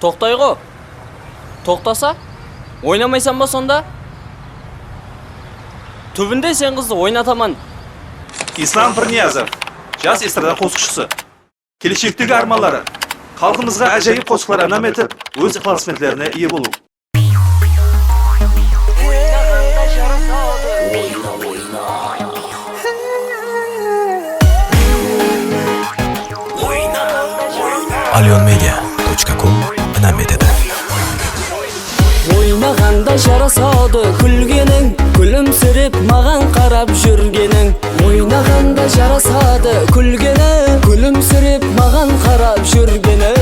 Тоқтайго. Тоқтаса? Ойнамайсан ба сонда? Түбінде сен қызды ойнатаман. İslam Pirniyazov, jaz estrada qo'shiqchisi. Kelishakdagi armonlari, xalqimizga ajoyib qo'shiqlar an'am etib, o'z ixlosmandlarini ega bo'lib. alyonmedia.com an'am etadi. Oynaganda jarasады күлгенің, күлімсіреп маған қарап жүргенің. Ойнағанда жарасады күлгенің, күлімсіреп маған қарап жүргенің.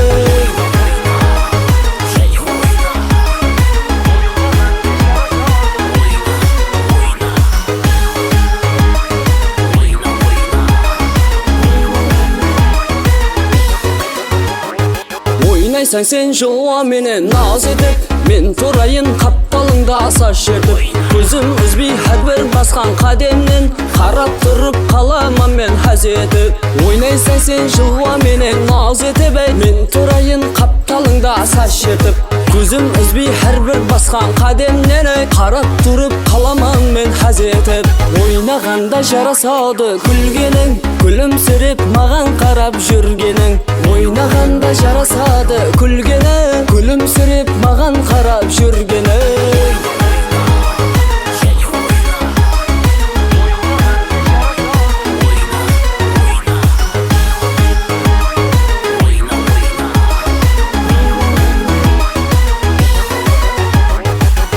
Ойнайсаң сен жылуа менен наз етіп, мен тұрайын қапталыңда аса шертіп. Көзім үзбей әрбір басқан қадемнен, қарап тұрып қаламан мен хаз етіп. Ойнайсаң сен жылуа менен наз етіп, мен тұрайын қапталыңда аса шертіп. Көзім үзбей әрбір басқан қадемнен, қарап тұрып қаламан мен хаз етіп. Ойнағанда жарасады күлгенің, күлімсіреп маған қарап жүргенің. Ойнағанда жарасады күлгенің, күлімсіреп маған қарап жүргенің.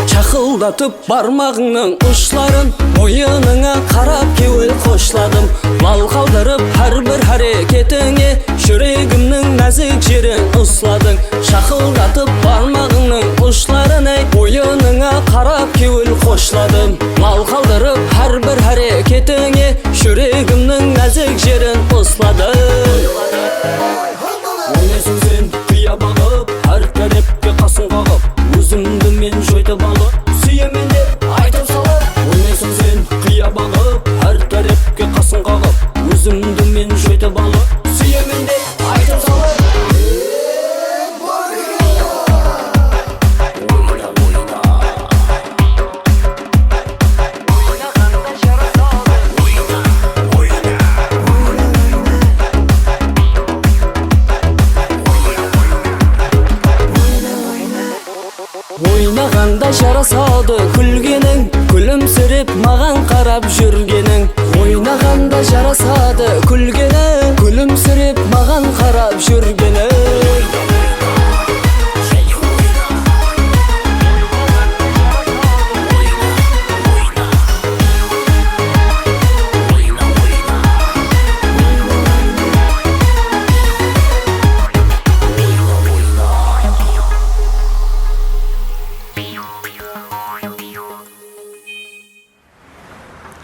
Чақылдатып бармағыңның ұшларын, ойыныңа қарап кеуіл қошладым. Лал қалдырып әрбір әрекетіңе, жүрегімнің нәзік жерін ұсладың. Шақылдатып бармағыңның ұшларын, ойыныңа қарап кеуіл қошладым. Лал қалдырып әрбір әрекетіңе, жүрегімнің нәзік жерін ұсладың. Ойнайсың сен қия бағып, әр тәрепке қасын қағып, өзімді мен жойтып алып, сүйемен деп айтып салып. Ойнайсың сен қия бағып, әр тәрепке қасын қағып, өзімді мен жойтып алып, сүйемен деп айтып салып. Ойнағанда жарасады күлгенің, күлімсіреп маған қарап жүргенің. Ойнағанда жарасады күлгенің, күлімсіреп маған қарап жүргенің.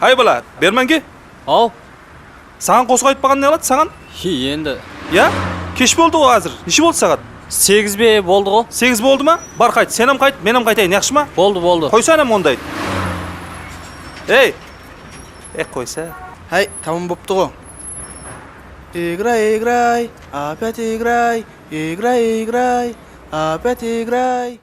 Hay bala, bermangi. Ау, Саған qo'shiq айтпаған не қылады саған? енді Я? Кеш болды ғой қазір. Неше болды сағат? 8 бе болды ғой? 8 болды ма? Бар қайт, сен hem қайт, мен hem қайтайын, yaxshi ма? Болды. Қойсаң hem ондайды. Ей! Қойса. Hay, tamam boptu go. Играй, опять играй, опять играй.